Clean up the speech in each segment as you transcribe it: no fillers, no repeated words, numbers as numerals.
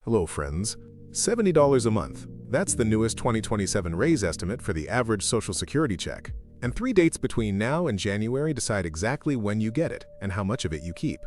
Hello friends, $70 a month. That's the newest 2027 raise estimate for the average Social Security check. And 3 dates between now and January decide exactly when you get it and how much of it you keep.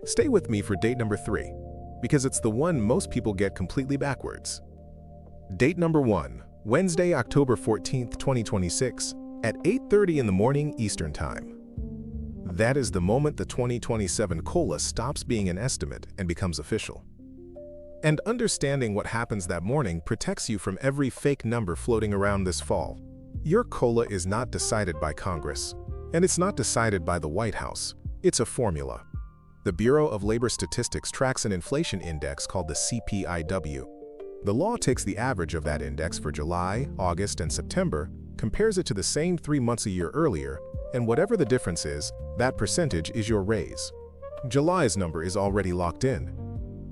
Stay with me for date number 3, because it's the one most people get completely backwards. Date number 1, Wednesday, October 14th, 2026, at 8:30 in the morning Eastern Time. That is the moment the 2027 COLA stops being an estimate and becomes official. And understanding what happens that morning protects you from every fake number floating around this fall. Your COLA is not decided by Congress, and it's not decided by the White House. It's a formula. The Bureau of Labor Statistics tracks an inflation index called the CPI-W. The law takes the average of that index for July, August, and September, compares it to the same 3 months a year earlier, and whatever the difference is, that percentage is your raise. July's number is already locked in.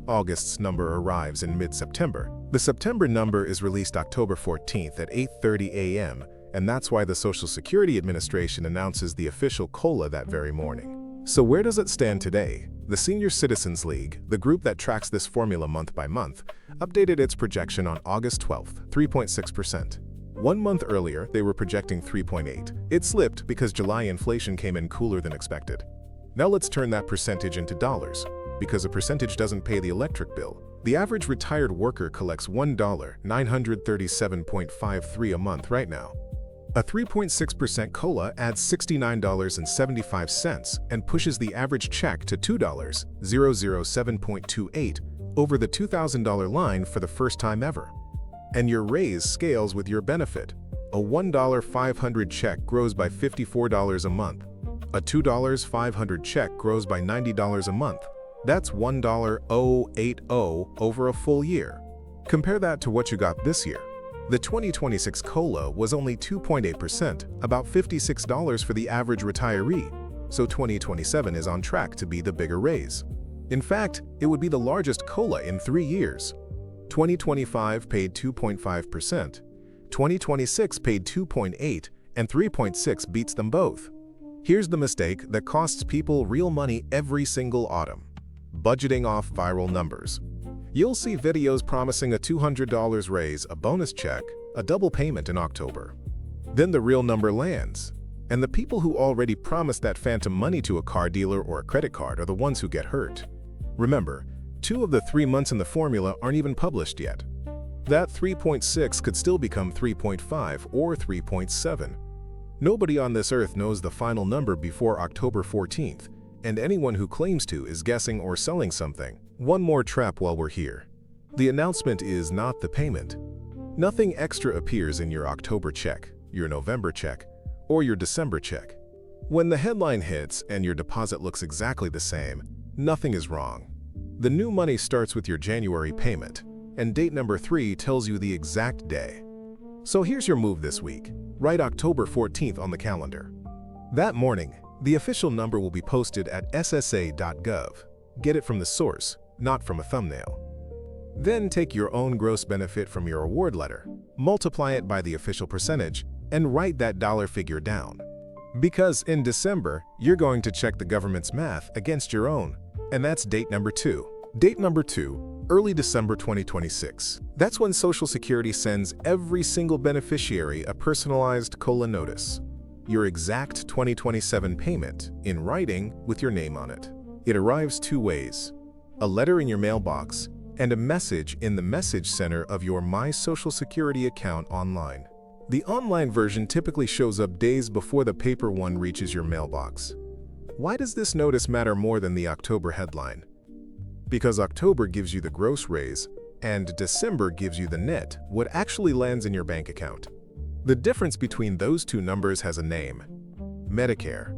August's number arrives in mid-September. The September number is released October 14th at 8:30 a.m., and that's why the Social Security Administration announces the official COLA that very morning. So where does it stand today? The Senior Citizens League, the group that tracks this formula month by month, updated its projection on August 12th, 3.6%. 1 month earlier, they were projecting 3.8%. It slipped because July inflation came in cooler than expected. Now let's turn that percentage into dollars. Because a percentage doesn't pay the electric bill, the average retired worker collects $1,937.53 a month right now. A 3.6% COLA adds $69.75 and pushes the average check to $2,007.28 over the $2,000 line for the first time ever. And your raise scales with your benefit. A $1,500 check grows by $54 a month. A $2,500 check grows by $90 a month. That's $1,080 over a full year. Compare that to what you got this year. The 2026 COLA was only 2.8%, about $56 for the average retiree, so 2027 is on track to be the bigger raise. In fact, it would be the largest COLA in 3 years. 2025 paid 2.5%, 2026 paid 2.8%, and 3.6% beats them both. Here's the mistake that costs people real money every single autumn. Budgeting off viral numbers. You'll see videos promising a $200 raise, a bonus check, a double payment in October. Then the real number lands, and the people who already promised that phantom money to a car dealer or a credit card are the ones who get hurt. Remember, 2 of the 3 months in the formula aren't even published yet. That 3.6 could still become 3.5 or 3.7. Nobody on this earth knows the final number before October 14th. And anyone who claims to is guessing or selling something. One more trap while we're here. The announcement is not the payment. Nothing extra appears in your October check, your November check, or your December check. When the headline hits and your deposit looks exactly the same, nothing is wrong. The new money starts with your January payment, and date number 3 tells you the exact day. So here's your move this week. Write October 14th on the calendar. That morning, the official number will be posted at ssa.gov. Get it from the source, not from a thumbnail. Then take your own gross benefit from your award letter, multiply it by the official percentage, and write that dollar figure down. Because in December, you're going to check the government's math against your own, and that's date number 2. Date number 2, early December 2026. That's when Social Security sends every single beneficiary a personalized COLA notice. Your exact 2027 payment, in writing with your name on it. It arrives 2 ways: a letter in your mailbox and a message in the message center of your My Social Security account online. The online version typically shows up days before the paper one reaches your mailbox. Why does this notice matter more than the October headline? Because October gives you the gross raise, and December gives you the net, what actually lands in your bank account. The difference between those 2 numbers has a name: Medicare.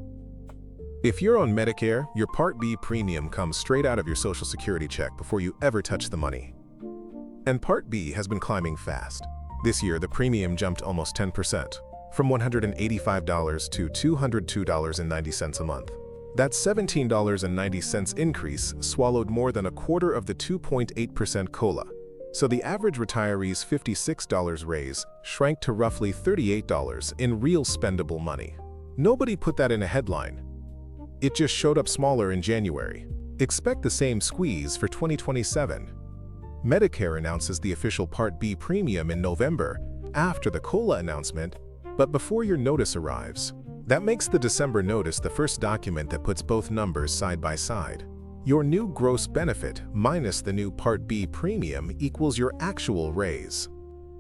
If you're on Medicare, your Part B premium comes straight out of your Social Security check before you ever touch the money. And Part B has been climbing fast. This year, the premium jumped almost 10%, from $185 to $202.90 a month. That $17.90 increase swallowed more than a quarter of the 2.8% COLA. So the average retiree's $56 raise shrank to roughly $38 in real spendable money. Nobody put that in a headline. It just showed up smaller in January. Expect the same squeeze for 2027. Medicare announces the official Part B premium in November, after the COLA announcement, but before your notice arrives. That makes the December notice the first document that puts both numbers side by side. Your new gross benefit minus the new Part B premium equals your actual raise.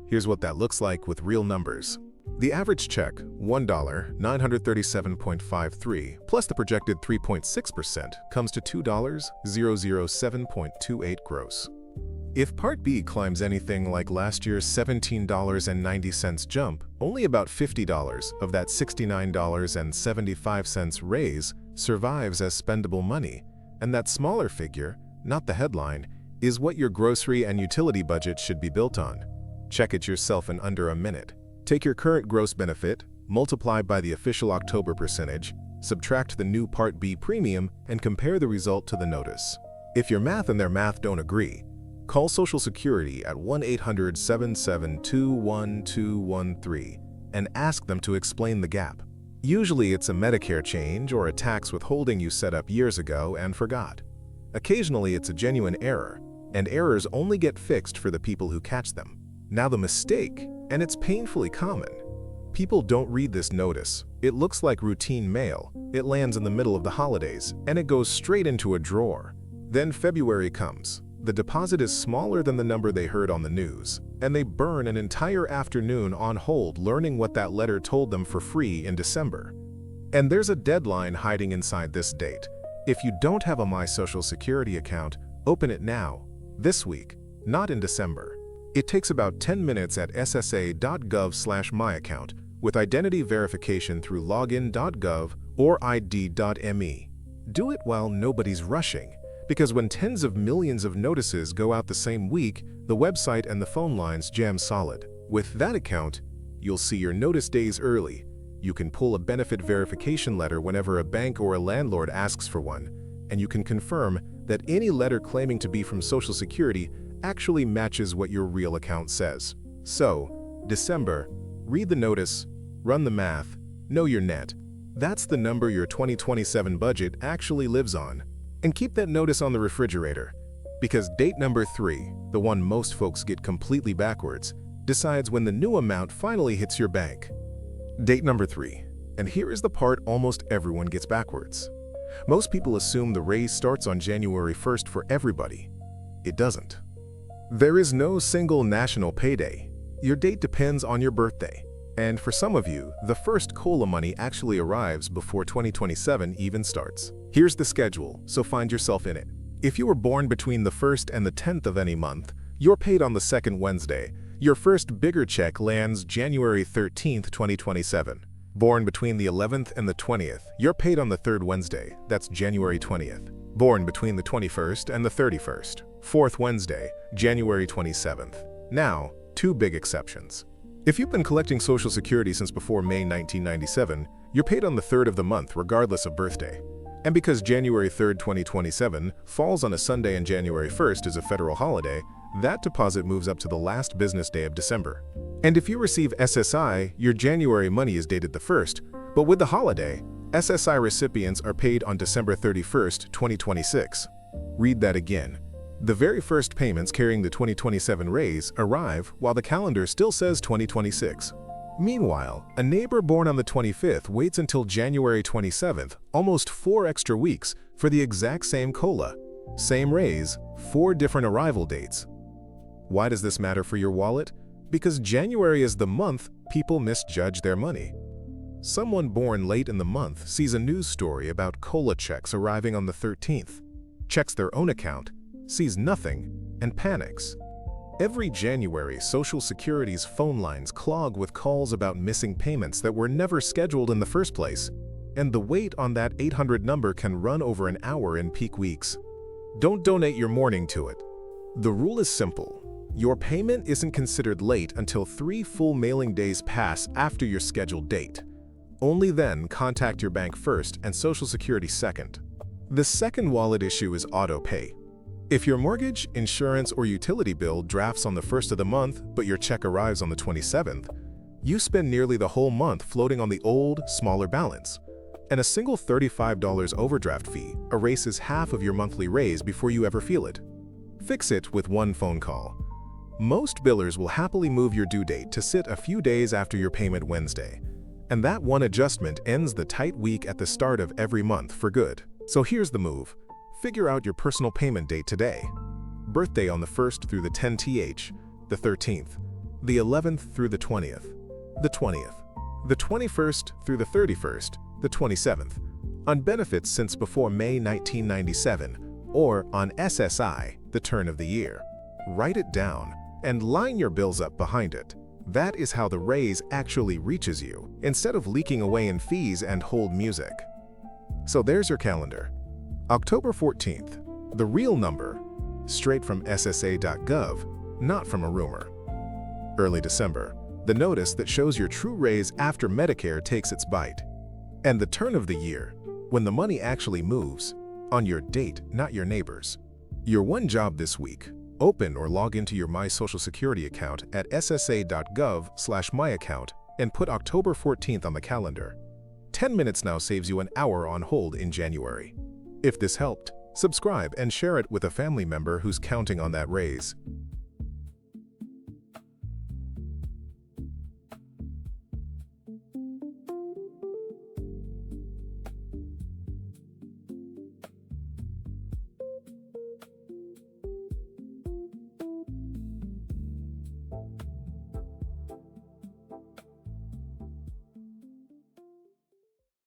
Here's what that looks like with real numbers. The average check, $1,937.53, plus the projected 3.6%, comes to $2,007.28 gross. If Part B climbs anything like last year's $17.90 jump, only about $50 of that $69.75 raise survives as spendable money, and that smaller figure, not the headline, is what your grocery and utility budget should be built on. Check it yourself in under a minute. Take your current gross benefit, multiply by the official October percentage, subtract the new Part B premium, and compare the result to the notice. If your math and their math don't agree, call Social Security at 1-800-772-1213 and ask them to explain the gap. Usually it's a Medicare change or a tax withholding you set up years ago and forgot. Occasionally it's a genuine error, and errors only get fixed for the people who catch them. Now the mistake, and it's painfully common. People don't read this notice. It looks like routine mail. It lands in the middle of the holidays, and it goes straight into a drawer. Then February comes. The deposit is smaller than the number they heard on the news, and they burn an entire afternoon on hold learning what that letter told them for free in December. And there's a deadline hiding inside this date. If you don't have a My Social Security account, open it now, this week, not in December. It takes about 10 minutes at ssa.gov/myaccount with identity verification through login.gov or id.me. Do it while nobody's rushing, because when tens of millions of notices go out the same week, the website and the phone lines jam solid. With that account, you'll see your notice days early. You can pull a benefit verification letter whenever a bank or a landlord asks for one, and you can confirm that any letter claiming to be from Social Security actually matches what your real account says. So, December, read the notice, run the math, know your net. That's the number your 2027 budget actually lives on. And keep that notice on the refrigerator, because date number 3, the one most folks get completely backwards, decides when the new amount finally hits your bank. Date number 3, and here is the part almost everyone gets backwards. Most people assume the raise starts on January 1st for everybody. It doesn't. There is no single national payday. Your date depends on your birthday. And for some of you, the first COLA money actually arrives before 2027 even starts. Here's the schedule, so find yourself in it. If you were born between the 1st and the 10th of any month, you're paid on the second Wednesday. Your first bigger check lands January 13th, 2027. Born between the 11th and the 20th, you're paid on the third Wednesday. That's January 20th. Born between the 21st and the 31st. Fourth Wednesday, January 27th. Now, 2 big exceptions. If you've been collecting Social Security since before May 1997, you're paid on the 3rd of the month regardless of birthday. And because January 3rd, 2027 falls on a Sunday and January 1st is a federal holiday, that deposit moves up to the last business day of December. And if you receive SSI, your January money is dated the 1st, but with the holiday, SSI recipients are paid on December 31st, 2026. Read that again. The very first payments carrying the 2027 raise arrive while the calendar still says 2026. Meanwhile, a neighbor born on the 25th waits until January 27th, almost 4 extra weeks, for the exact same COLA. Same raise, 4 different arrival dates. Why does this matter for your wallet? Because January is the month people misjudge their money. Someone born late in the month sees a news story about COLA checks arriving on the 13th, checks their own account, sees nothing, and panics. Every January, Social Security's phone lines clog with calls about missing payments that were never scheduled in the first place, and the wait on that 800 number can run over an hour in peak weeks. Don't donate your morning to it. The rule is simple. Your payment isn't considered late until 3 full mailing days pass after your scheduled date. Only then contact your bank first and Social Security second. The second wallet issue is Autopay. If your mortgage, insurance, or utility bill drafts on the 1st of the month, but your check arrives on the 27th, you spend nearly the whole month floating on the old, smaller balance. And a single $35 overdraft fee erases half of your monthly raise before you ever feel it. Fix it with one phone call. Most billers will happily move your due date to sit a few days after your payment Wednesday. And that one adjustment ends the tight week at the start of every month for good. So here's the move. Figure out your personal payment date today. Birthday on the 1st through the 10th, the 13th, the 11th through the 20th, the 20th, the 21st through the 31st, the 27th, on benefits since before May 1997, or on SSI, the turn of the year. Write it down and line your bills up behind it. That is how the raise actually reaches you, instead of leaking away in fees and hold music. So there's your calendar. October 14th, the real number, straight from SSA.gov, not from a rumor. Early December, the notice that shows your true raise after Medicare takes its bite. And the turn of the year, when the money actually moves, on your date, not your neighbor's. Your one job this week: open or log into your My Social Security account at ssa.gov/myaccount and put October 14th on the calendar. 10 minutes now saves you an hour on hold in January. If this helped, subscribe and share it with a family member who's counting on that raise.